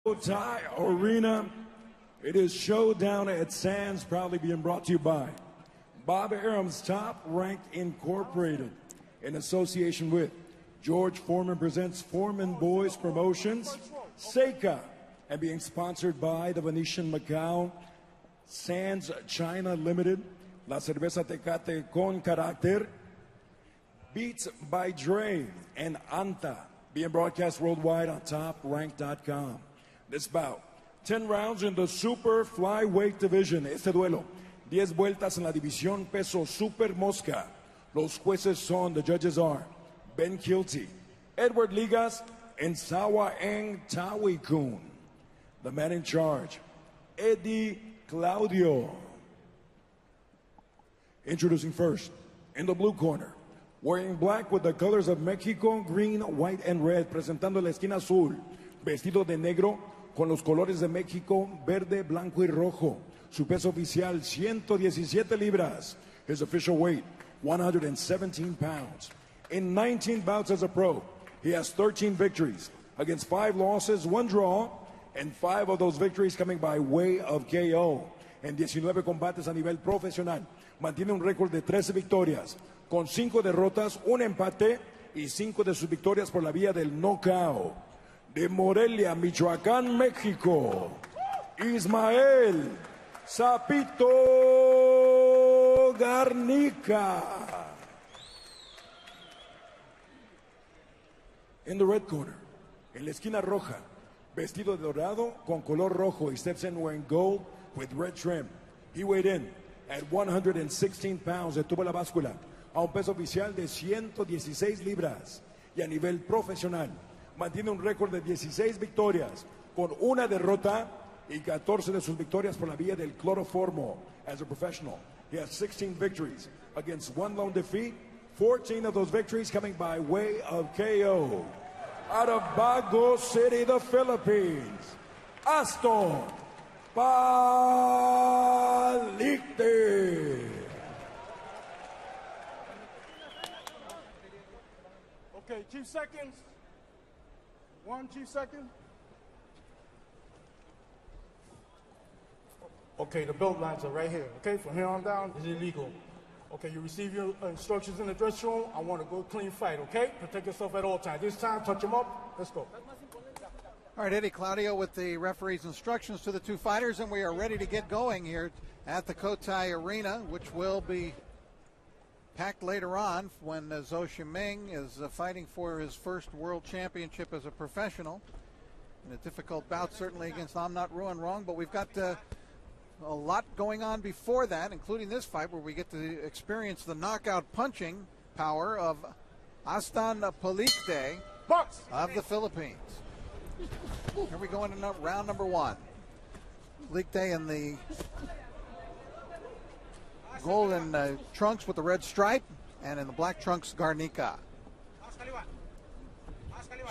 Cotai Arena. It is Showdown at Sands, proudly being brought to you by Bob Arum's Top Rank Incorporated, in association with George Foreman presents Foreman Boys Promotions, Seika, and being sponsored by the Venetian Macau, Sands China Limited, La Cerveza Tecate con Carácter, Beats by Dre, and Anta, being broadcast worldwide on TopRank.com. This bout, 10 rounds in the Super Flyweight division. Este duelo, 10 vueltas en la división peso Super Mosca. Los jueces son, the judges are Ben Kilty, Edward Ligas, and Sawa Eng Tawi-kun. The man in charge, Eddie Claudio. Introducing first, in the blue corner, wearing black with the colors of Mexico, green, white, and red, presentando la esquina azul, vestido de negro con los colores de México, verde, blanco y rojo. Su peso oficial, 117 libras. His official weight, 117 pounds. In 19 bouts as a pro, he has 13 victories against 5 losses, 1 draw, and 5 of those victories coming by way of KO. En 19 combates a nivel profesional, mantiene un récord de 13 victorias, con 5 derrotas, 1 empate y 5 de sus victorias por la vía del knockout. De Morelia, Michoacán, México, Ismael Zapito Garnica. In the red corner, en la esquina roja, vestido de dorado con color rojo, he steps in wearing gold with red trim. He weighed in at 116 pounds. Detuvo la báscula a un peso oficial de 116 libras. Y a nivel profesional, mantiene un récord de 16 victorias, con 1 derrota y 14 de sus victorias por la vía del cloroformo. As a professional, he has 16 victories against 1 lone defeat, 14 of those victories coming by way of KO. Out of Bago City, the Philippines, Aston Palicte. Okay, Chief seconds. 1 Chief second. Okay, the belt lines are right here. Okay, from here on down, it's illegal. Okay, you receive your instructions in the dressing room. I want to go clean fight, okay? Protect yourself at all times. This time, touch them up. Let's go. All right, Eddie Claudio with the referee's instructions to the 2 fighters, and we are ready to get going here at the Cotai Arena, which will be packed later on when Zhou Shiming is fighting for his first world championship as a professional. In a difficult bout, certainly, against I'm Not Ruin Wrong, but we've got a lot going on before that, including this fight where we get to experience the knockout punching power of Aston Palicte of the Philippines. Here we go into round number 1. Palicte in the golden trunks with the red stripe, and in the black trunks, Garnica.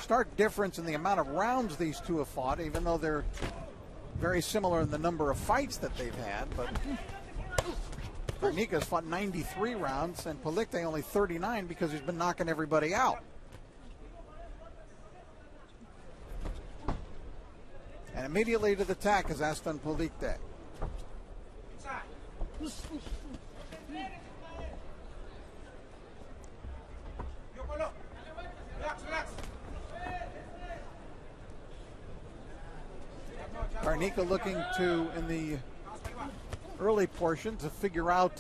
Stark difference in the amount of rounds these two have fought, even though they're very similar in the number of fights that they've had. But Garnica's fought 93 rounds, and Palicte only 39 because he's been knocking everybody out. And immediately to the attack is Aston Palicte. Garnica looking to, in the early portion, to figure out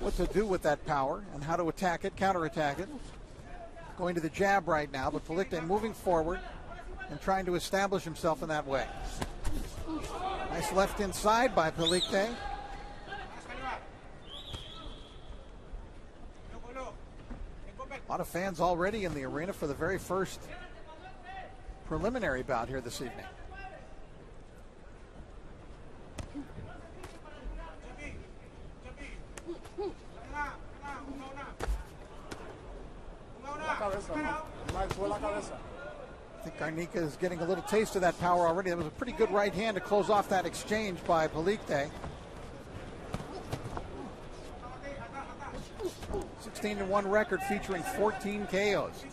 what to do with that power and how to attack it, counterattack it. Going to the jab right now, but Palicte moving forward and trying to establish himself in that way. Nice left inside by Palicte. A lot of fans already in the arena for the very first preliminary bout here this evening. I think Garnica is getting a little taste of that power already. That was a pretty good right hand to close off that exchange by Palicte. 16-1 record featuring 14 KOs.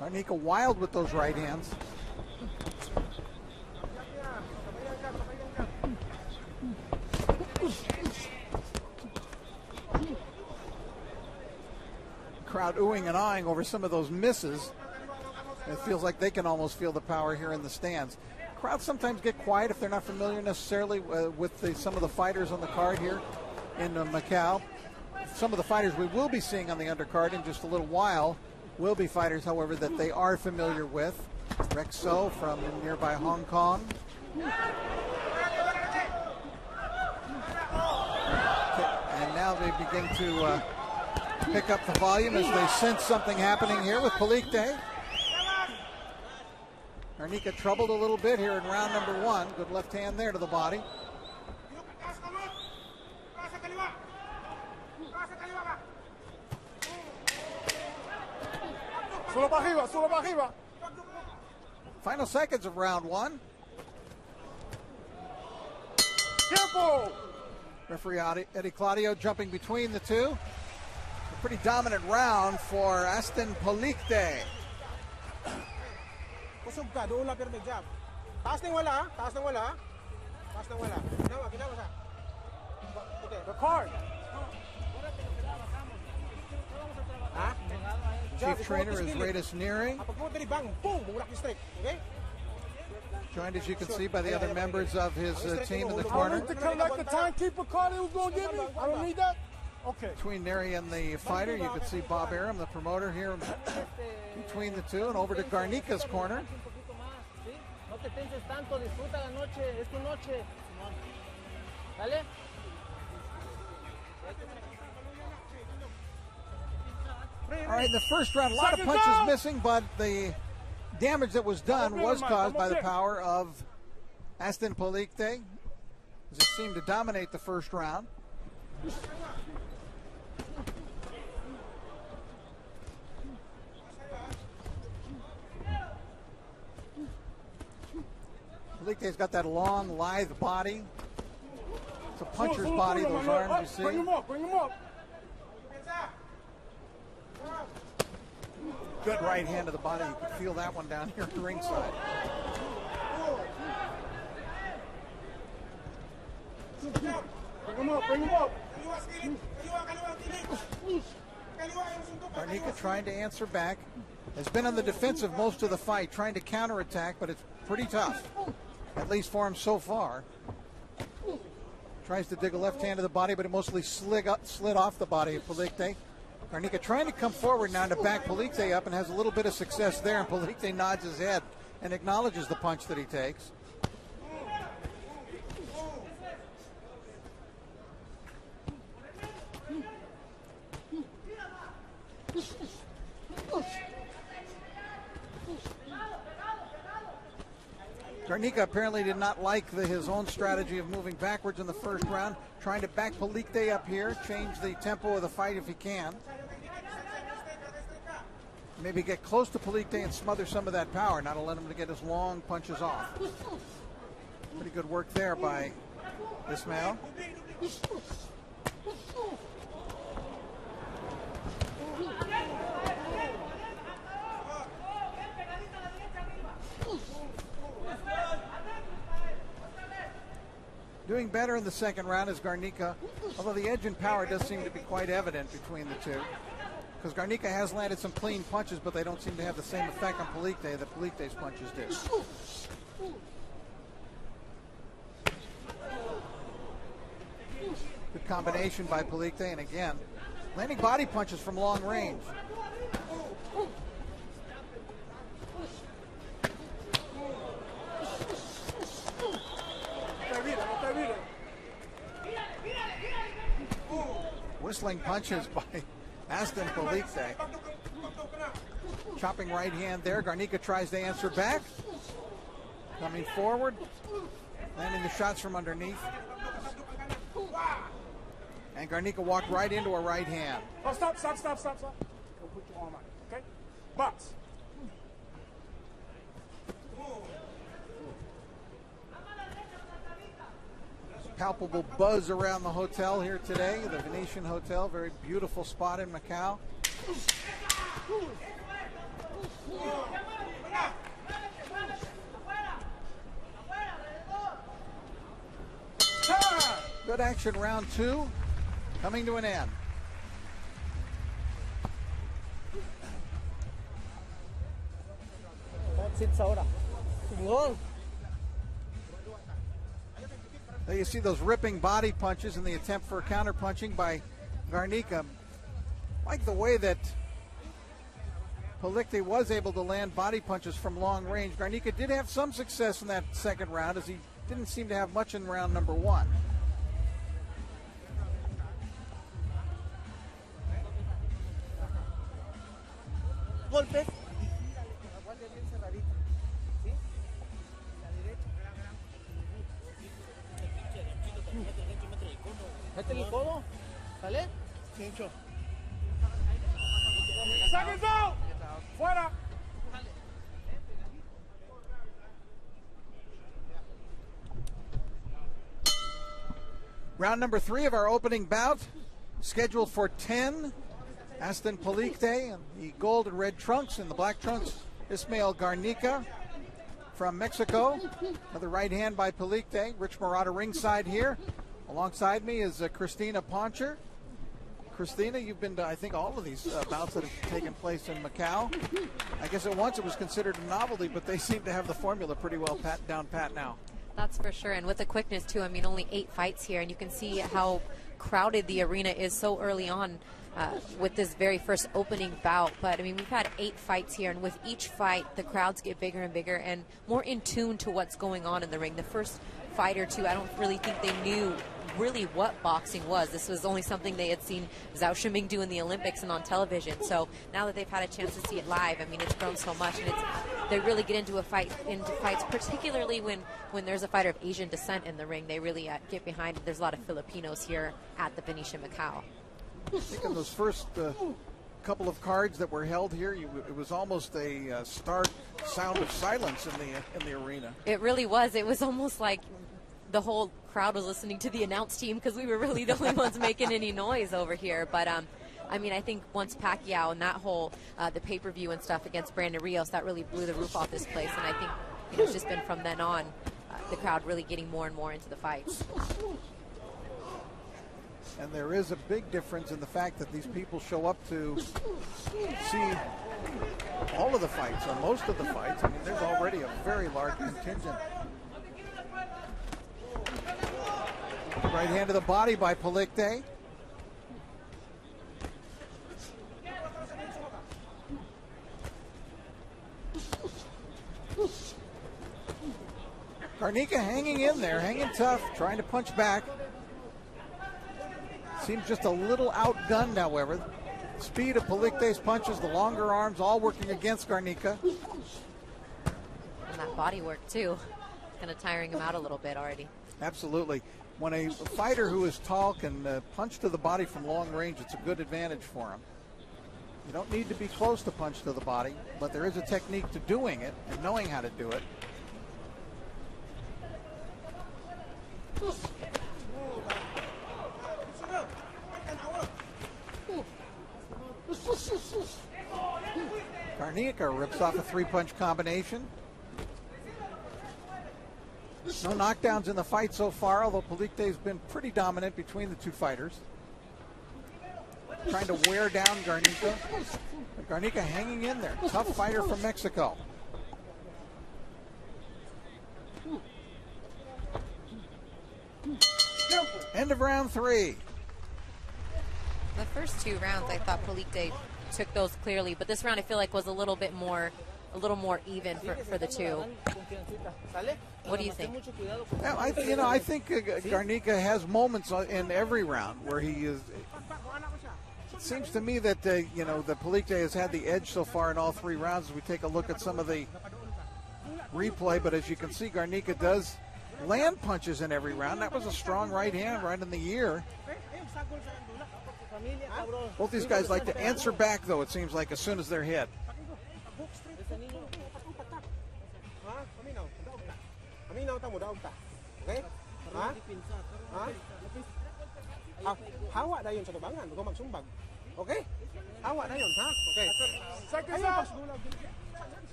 Garnica wild with those right hands. Crowd oohing and awing over some of those misses. It feels like they can almost feel the power here in the stands. Crowds sometimes get quiet if they're not familiar necessarily with some of the fighters on the card here in Macau. Some of the fighters we will be seeing on the undercard in just a little while will be fighters, however, that they are familiar with. Rexo from nearby Hong Kong. And now they begin to pick up the volume as they sense something happening here with Palicte. Garnica troubled a little bit here in round number 1. Good left hand there to the body. Final seconds of round 1. Careful! Referee Eddie Claudio jumping between the two. A pretty dominant round for Aston Palicte. Kusog ka, doon lang pero may jab. Taas ng wala, ha? Taas ng wala, ha? Taas ng wala. Ginawa sa. Okay. The card. Ha? Chief trainer is Radis Neary. Pag mo bang, boom, bulak yung straight. Okay? Joined, as you can see, by the other members of his team in the corner. I need to collect the timekeeper card he was going to give me. I don't need that. Okay. Between Neary and the fighter, you can see Bob Arum, the promoter, here between the two, and over to Garnica's corner. No te tenses tanto, disfruta la noche, es tu noche. Dale. All right, in the first round, a lot of punches missing, but the damage that was done was caused by the power of Aston Palicte, as it seemed to dominate the first round. Palicte's got that long, lithe body. It's a puncher's body, those arms, you see. Bring him up, bring him up. Good right hand to the body. You can feel that one down here at the ringside. Bring him up, bring him up. Garnica trying to answer back. Has been on the defensive most of the fight, trying to counterattack, but it's pretty tough, at least for him so far. Tries to dig a left hand to the body, but it mostly slid off the body of Palicte. Garnica trying to come forward now to back Palicte up and has a little bit of success there, and Palicte nods his head and acknowledges the punch that he takes. Garnica apparently did not like his own strategy of moving backwards in the first round, trying to back Palicte up here, change the tempo of the fight if he can. Maybe get close to Palicte and smother some of that power, not to let him to get his long punches off. Pretty good work there by Ismael. Doing better in the second round is Garnica, although the edge and power does seem to be quite evident between the two. Because Garnica has landed some clean punches, but they don't seem to have the same effect on Palicte that Palicte's punches do. Good combination by Palicte, and again, landing body punches from long range. Whistling punches by Aston Palicte. Chopping right hand there. Garnica tries to answer back. Coming forward. Landing the shots from underneath. And Garnica walked right into a right hand. Oh, stop. Go put your arm out, okay? Box. Palpable buzz around the hotel here today, the Venetian Hotel, very beautiful spot in Macau. Good action, round two, coming to an end. That's ahora. Gol. There you see those ripping body punches in the attempt for counter punching by Garnica. Like the way that Palicte was able to land body punches from long range. Garnica did have some success in that second round, as he didn't seem to have much in round number one. Golpes. Métele el codo. ¿Sale? Cincho. Seconds out. Fuera. Round number three of our opening bout, scheduled for 10. Aston Palicte in the gold and red trunks, in the black trunks, Ismael Garnica from Mexico. Another right hand by Palicte. Rich Murata ringside here. Alongside me is Christina Poncher. Christina, you've been to, I think, all of these bouts that have taken place in Macau. I guess at once it was considered a novelty, but they seem to have the formula pretty well down pat now. That's for sure, and with the quickness too. I mean, only 8 fights here, and you can see how crowded the arena is so early on with this very first opening bout. But I mean, we've had 8 fights here, and with each fight, the crowds get bigger and bigger and more in tune to what's going on in the ring. The first fight or two, I don't really think they knew really what boxing was. This was only something they had seen Zhao Shiming do in the Olympics and on television. So now that they've had a chance to see it live, I mean, it's grown so much, and they really get into fights, particularly when there's a fighter of Asian descent in the ring. They really get behind it. There's a lot of Filipinos here at the Venetian Macau. I think in those first couple of cards that were held here, it was almost a stark sound of silence in the arena. It really was. It was almost like the whole crowd was listening to the announce team, because we were really the only ones making any noise over here. But I mean, I think once Pacquiao and that whole the pay-per-view and stuff against Brandon Rios, that really blew the roof off this place. And I think it's just been from then on the crowd really getting more and more into the fights. And there is a big difference in the fact that these people show up to see all of the fights, or most of the fights. I mean, there's already a very large contingent. Right hand to the body by Palicte. Garnica hanging in there, hanging tough, trying to punch back. Seems just a little outgunned, however. Speed of Palicte's punches, the longer arms, all working against Garnica. And that body work, too. Kind of tiring him out a little bit already. Absolutely. When a fighter who is tall can punch to the body from long range, it's a good advantage for him. You don't need to be close to punch to the body, but there is a technique to doing it and knowing how to do it. Garnica rips off a 3-punch combination. No knockdowns in the fight so far, although Palicte has been pretty dominant between the two fighters. Trying to wear down Garnica. But Garnica hanging in there. Tough fighter from Mexico. End of round 3. The first 2 rounds, I thought Palicte took those clearly, but this round I feel like was a little more even for the two. What do you think? Well, I think Garnica has moments in every round where he is. It seems to me that the Palicte has had the edge so far in all 3 rounds as we take a look at some of the replay. But as you can see, Garnica does land punches in every round. That was a strong right hand right in the ear. Both these guys like to answer back, though, it seems like, as soon as they're hit. Hawa dayon sa tubangan, bago magsumbag. Okay? Awa na yun, ha? Okay. Seconds Ayaw out. pagsugulag.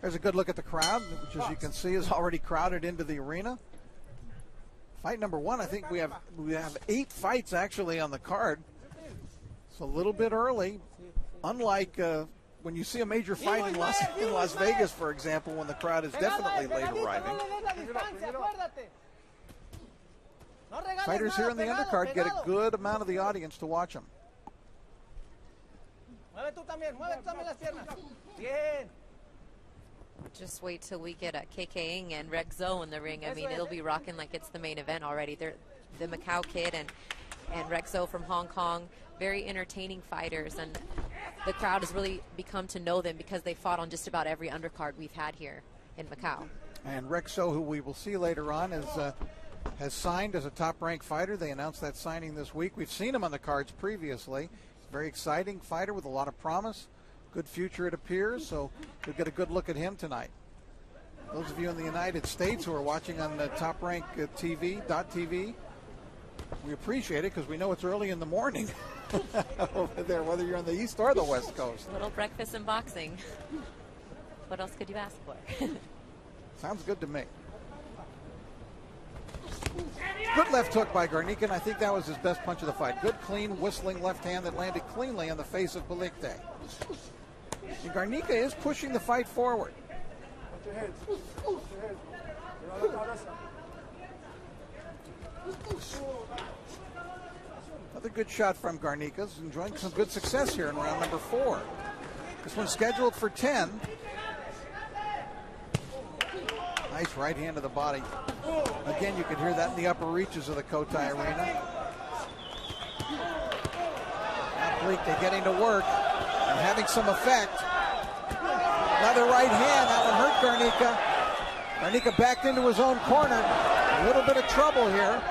There's a good look at the crowd, which as you can see is already crowded into the arena. Fight number one, I think we have 8 fights actually on the card. It's a little bit early, unlike when you see a major fight in Las Vegas, for example, when the crowd is definitely late arriving. Fighters here in the undercard get a good amount of the audience to watch them. Just wait till we get KKing and Rexo in the ring. I mean, it'll be rocking like it's the main event already. They're the Macau kid and Rexo from Hong Kong, very entertaining fighters, and the crowd has really become to know them because they fought on just about every undercard we've had here in Macau. And Rexo, who we will see later on, has signed as a top-ranked fighter. They announced that signing this week. We've seen him on the cards previously. Very exciting fighter with a lot of promise. Good future, it appears, so we'll get a good look at him tonight. Those of you in the United States who are watching on the Top Rank TV, we appreciate it because we know it's early in the morning over there, whether you're on the East or the West Coast. A little breakfast and boxing. What else could you ask for? Sounds good to me. Good left hook by Garnica, and I think that was his best punch of the fight. Good, clean, whistling left hand that landed cleanly on the face of Palicte. And Garnica is pushing the fight forward. Another good shot from Garnica. He's enjoying some good success here in round number 4. This one's scheduled for 10. Nice right hand to the body. Again, you can hear that in the upper reaches of the Cotai Arena. Now Palicte getting to work and having some effect. Another right hand, that one hurt Garnica. Garnica backed into his own corner. A little bit of trouble here.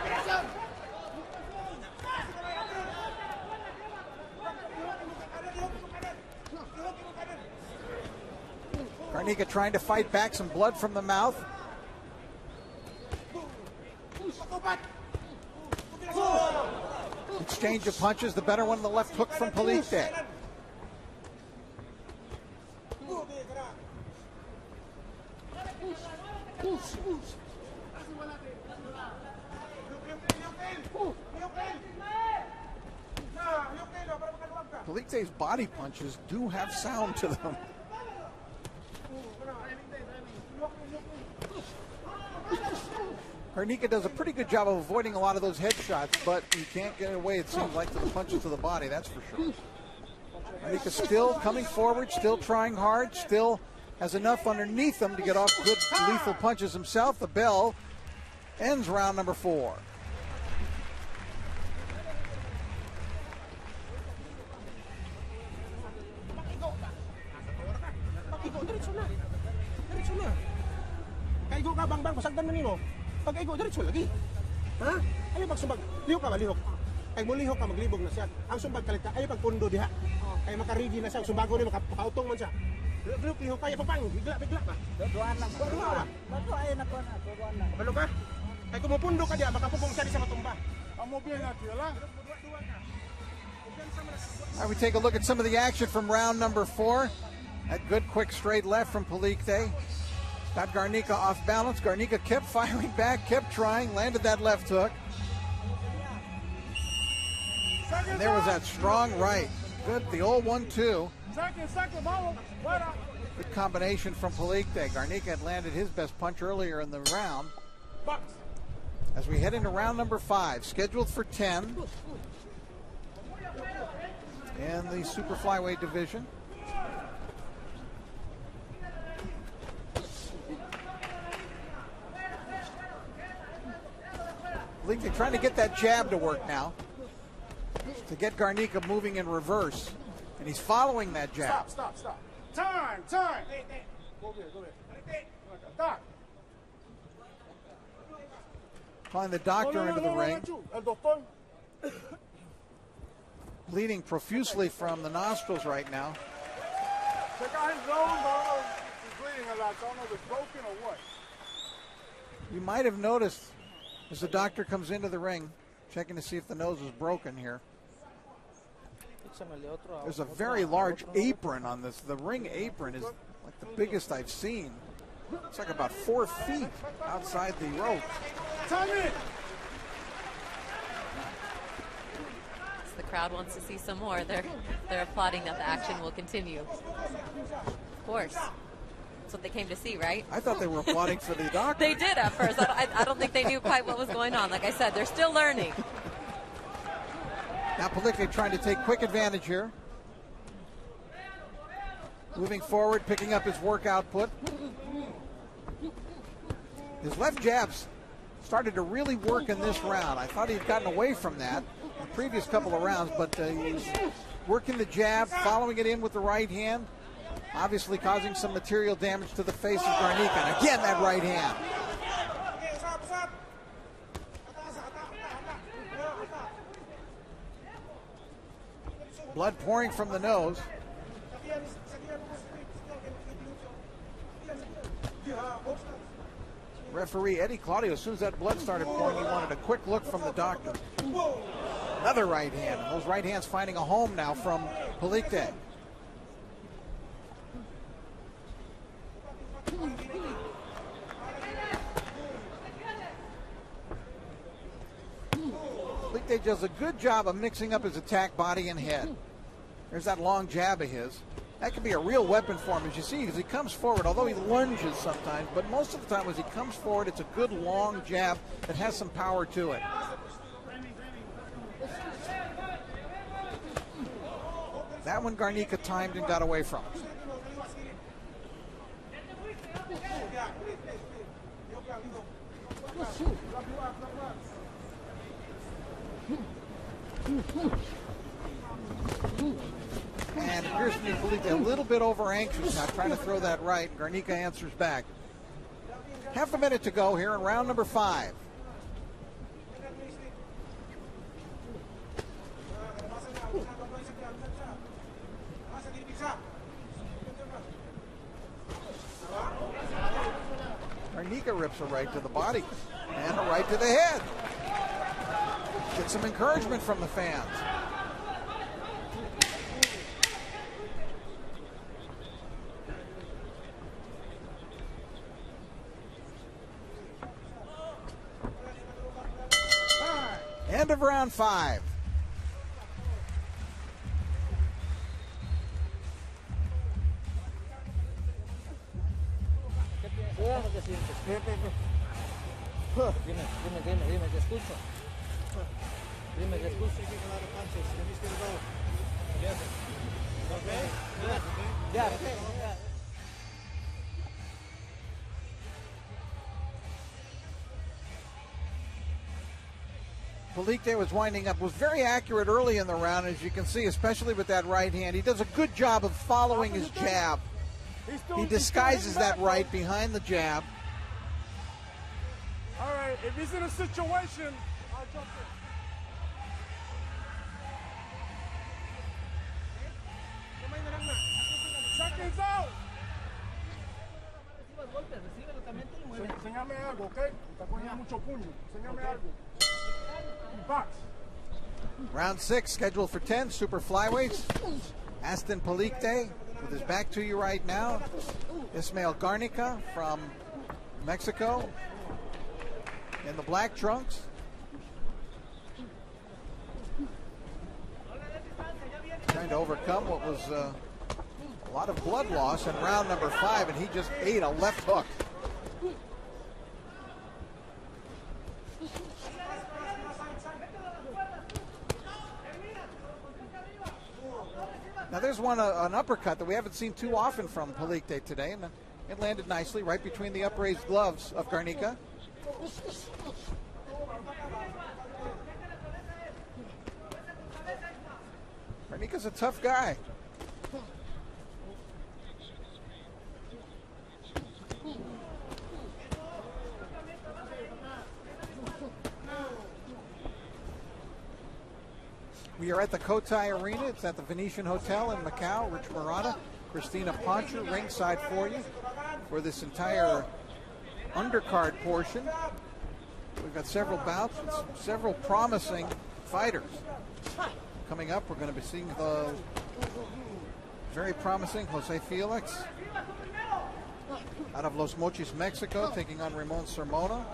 Garnica trying to fight back, some blood from the mouth. Exchange of punches, the better one, the left hook from Palicte. Palicte's body punches do have sound to them. Garnica does a pretty good job of avoiding a lot of those headshots, but you can't get away, it seems like, to the punches to the body, that's for sure. Garnica still coming forward, still trying hard, still has enough underneath him to get off good lethal punches himself. The bell ends round number 4. Kaigo ka bang pasagdan na nimo. Pag kaigo diretso lagi. Ha? Ayo pagsumbag. Lihok ka ba lihok? Kay mo lihok ka maglibog na siya. Ang sumbag kalit ka ayo pagpundo diha. Kay makarigi na siya sumbago ni makautong man siya. Lihok kay papang bigla ba? Duan lang. Duan. Bato ay na ko na. Duan lang. Balo ka? Kay kumupundo ka diha makapupong siya di sa matumba. Amo bien na tila. All right, we take a look at some of the action from round number 4. That good quick straight left from Palicte. Got Garnica off balance. Garnica kept firing back, kept trying, landed that left hook. And there was that strong right. Good, the old 1-2. Good combination from Palicte. Garnica had landed his best punch earlier in the round. As we head into round number 5, scheduled for 10 in the super flyweight division. Palicte trying to get that jab to work now to get Garnica moving in reverse, and he's following that jab. Stop. Time. Go ahead. Stop. Calling the doctor into the ring. Bleeding profusely from the nostrils right now. Check out his nose. He's bleeding a lot, so I don't know if it's broken or what. You might have noticed As the doctor comes into the ring, checking to see if the nose is broken here. There's a very large apron on this. The ring apron is like the biggest I've seen. It's like about 4 feet outside the rope. The crowd wants to see some more. They're applauding that the action will continue. Of course. That's what they came to see, right? I thought they were applauding for the doctor. They did at first. I don't think they knew quite what was going on. Like I said, they're still learning. Now Palicte trying to take quick advantage here. Moving forward, picking up his work output. His left jabs started to really work in this round. I thought he'd gotten away from that in the previous couple of rounds, but he's working the jab, following it in with the right hand, obviously causing some material damage to the face of Garnica. And again, that right hand. Blood pouring from the nose. Referee Eddie Claudio, as soon as that blood started pouring, he wanted a quick look from the doctor. Another right hand. Those right hands finding a home now from Palicte. Palicte does a good job of mixing up his attack, body, and head. There's that long jab of his. That can be a real weapon for him, as you see, because he comes forward, although he lunges sometimes, but most of the time as he comes forward, it's a good long jab that has some power to it. That one Garnica timed and got away from. And it appears to be Palicte a little bit over anxious now, trying to throw that right. Garnica answers back. Half a minute to go here in round number 5. Garnica rips a right to the body and a right to the head. Get some encouragement from the fans. End of round 5. Dime, te escucho. Dime, te escucho. Ya. Palicte was winding up, was very accurate early in the round, as you can see, especially with that right hand. He does a good job of following his jab. He disguises that right behind the jab. All right, if he's in a situation, I'll jump in. Seconds out. Enséñame algo, ¿ok? Está poniendo mucho puño. Enséñame algo. Box. Round 6 scheduled for 10 super flyweights. Aston Palicte with his back to you right now. Ismael Garnica from Mexico in the black trunks. Trying to overcome what was a lot of blood loss in round number 5, and he just ate a left hook. Now there's an uppercut that we haven't seen too often from Palicte today, and it landed nicely right between the upraised gloves of Garnica. Garnica's a tough guy. We are at the Cotai Arena. It's at the Venetian Hotel in Macau. Rich Murata, Christina Poncher, ringside for you for this entire undercard portion. We've got several bouts with several promising fighters. Coming up, we're going to be seeing the very promising Jose Felix out of Los Mochis, Mexico, taking on Ramon Sermona.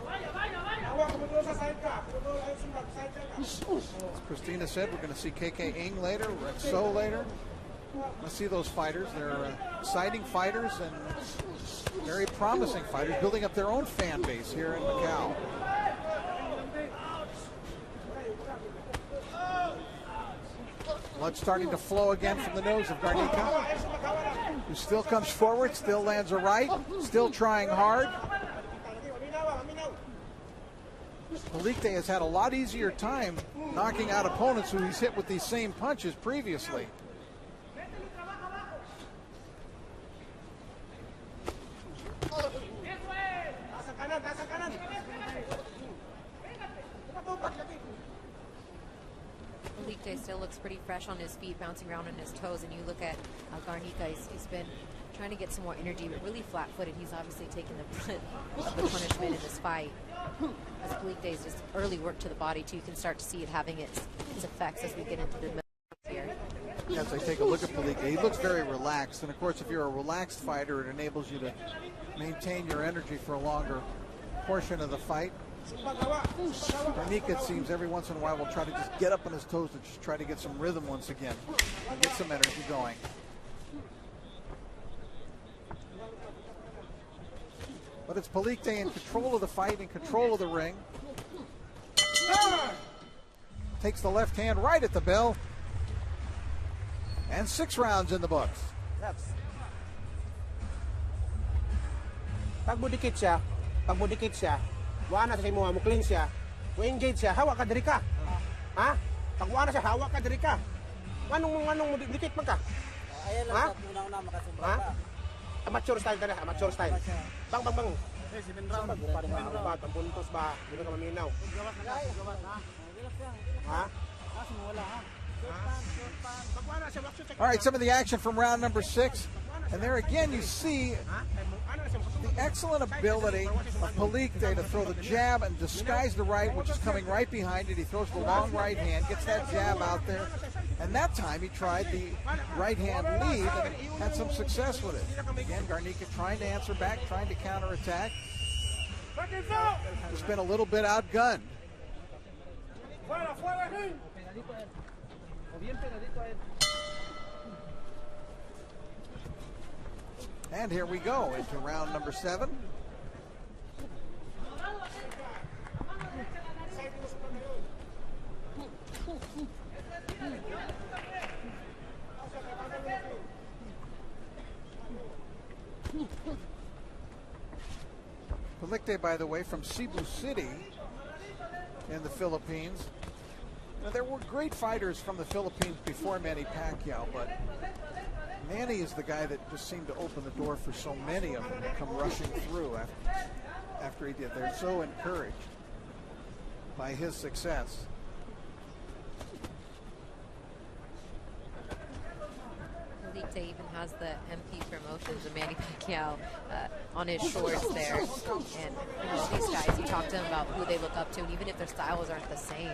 As Christina said, we're going to see KK Ng later, Red So later. Let's see those fighters. They're exciting fighters and very promising fighters, building up their own fan base here in Macau. Blood starting to flow again from the nose of Garnica, who still comes forward, still lands a right, still trying hard. Palicte has had a lot easier time knocking out opponents who he's hit with these same punches previously. Palicte still looks pretty fresh on his feet, bouncing around on his toes, and you look at Garnica, he's been trying to get some more energy, but really flat-footed. He's obviously taken the brunt of the punishment in this fight. As Palicte's just early work to the body, too, you can start to see it having its effects as we get into the middle here. As I take a look at Palicte, he looks very relaxed, and of course, if you're a relaxed fighter, it enables you to maintain your energy for a longer portion of the fight. Garnica, it seems, every once in a while will try to just get up on his toes and just try to get some rhythm once again and get some energy going. But it's Palicte in control of the fight, in control of the ring. Takes the left hand right at the bell. And 6 rounds in the books. Pag budikit siya, wala na sa imo mo clean siya. Mo engage siya, hawak ka diri ka. Ha? Pag wala siya, hawak ka diri ka. Anong mo dikit man ka? Ayan lang sa una makasubra ka. Amateur style ka na, amateur style. Bang. Si Benram. Ang puntos ba? Hindi ka maminaw. Ha? All right, some of the action from round number 6. And there again you see the excellent ability of Palicte to throw the jab and disguise the right, which is coming right behind it. He throws the long right hand, gets that jab out there. And that time he tried the right hand lead and had some success with it. Again, Garnica trying to answer back, trying to counterattack. Just been a little bit outgunned. And here we go into round number 7. Palicte, by the way, from Cebu City in the Philippines. Now, there were great fighters from the Philippines before Manny Pacquiao, but Manny is the guy that just seemed to open the door for so many of them to come rushing through after he did. They're so encouraged by his success. Palicte even has the MP Promotions of Manny Pacquiao on his shorts there. And these guys, you talk to them about who they look up to, and even if their styles aren't the same,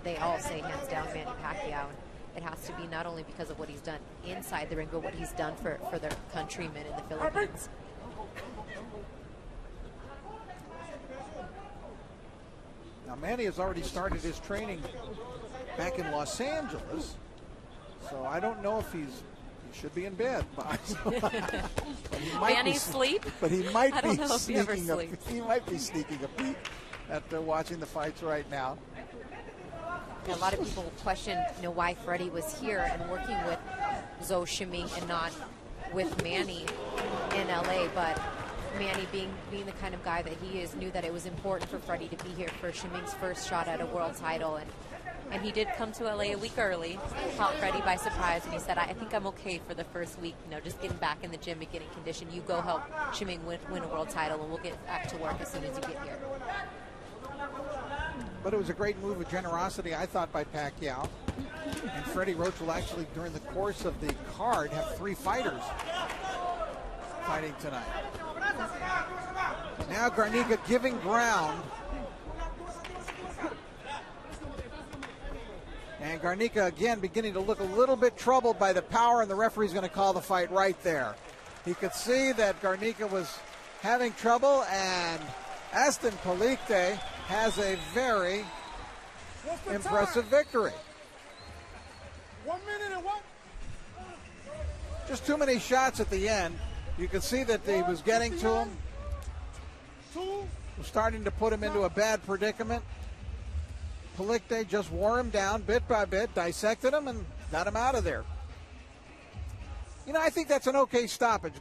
they all say hands down Manny Pacquiao. It has to be not only because of what he's done inside the ring, but what he's done for their countrymen in the Philippines. Now, Manny has already started his training back in Los Angeles, so I don't know if he should be in bed. Manny sleep? But he might be sneaking a peek at watching the fights right now. A lot of people question, why Freddie was here and working with Zhou Shiming and not with Manny in LA. But Manny, being the kind of guy that he is, knew that it was important for Freddie to be here for Shiming's first shot at a world title. And he did come to LA a week early, caught Freddie by surprise, and he said, I think I'm okay for the first week, just getting back in the gym and getting conditioned. You go help Shiming win a world title, and we'll get back to work as soon as you get here. But it was a great move of generosity, I thought, by Pacquiao. And Freddie Roach will actually, during the course of the card, have 3 fighters fighting tonight. Now Garnica giving ground Garnica again beginning to look a little bit troubled by the power, and the referee's going to call the fight right there. He could see that Garnica was having trouble, and Aston Palicte has a very impressive victory. 1 minute and what? Just too many shots at the end. You could see that he was getting to him. Was starting to put him into a bad predicament. Palicte just wore him down bit by bit, dissected him, and got him out of there. You know, I think that's an okay stoppage.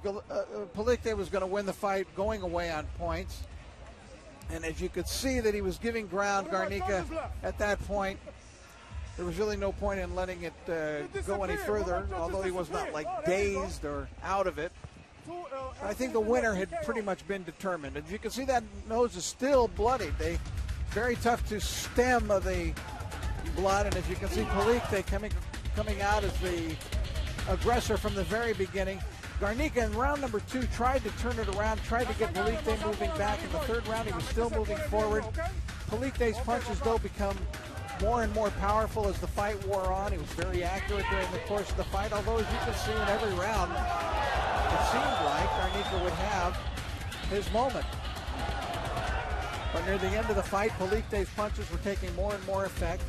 Palicte was going to win the fight going away on points. And as you could see that he was giving ground, Garnica, at that point, there was really no point in letting it go any further, although he was not like dazed or out of it. I think the winner had pretty much been determined. As you can see, that nose is still bloodied. Very tough to stem the blood, and as you can see, Palicte coming out as the aggressor from the very beginning. Garnica in round number 2 tried to turn it around, tried to get Palicte moving back. In the third round, he was still moving forward. Palicte's punches, though, become more and more powerful as the fight wore on. He was very accurate during the course of the fight, although as you can see in every round, it seemed like Garnica would have his moment. But near the end of the fight, Palicte's punches were taking more and more effect.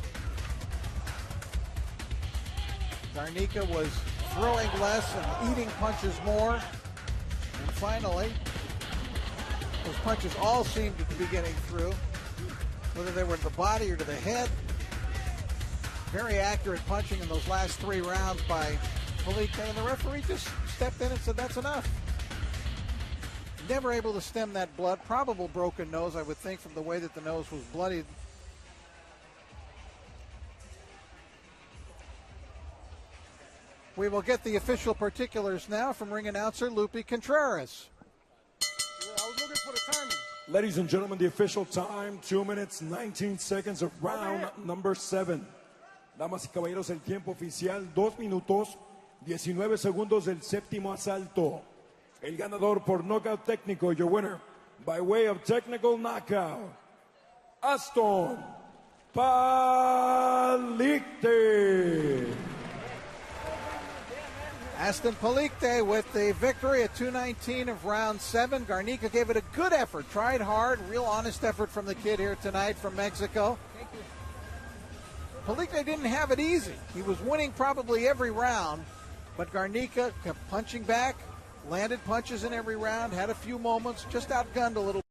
Garnica was throwing less and eating punches more. And finally, those punches all seemed to be getting through, whether they were to the body or to the head. Very accurate punching in those last 3 rounds by Palicte, and the referee just stepped in and said, that's enough. Never able to stem that blood. Probable broken nose, I would think, from the way that the nose was bloodied. We will get the official particulars now from ring announcer Lupe Contreras. I was looking for the timing. Ladies and gentlemen, the official time, 2 minutes, 19 seconds of round number 7. Damas y caballeros, el tiempo oficial, 2 minutos, 19 segundos del séptimo asalto. El ganador por knockout técnico, your winner, by way of technical knockout, Aston Palicte. Aston Palicte with the victory at 2:19 of round 7. Garnica gave it a good effort, tried hard, real honest effort from the kid here tonight from Mexico. Palicte didn't have it easy. He was winning probably every round, but Garnica kept punching back, landed punches in every round, had a few moments, just outgunned a little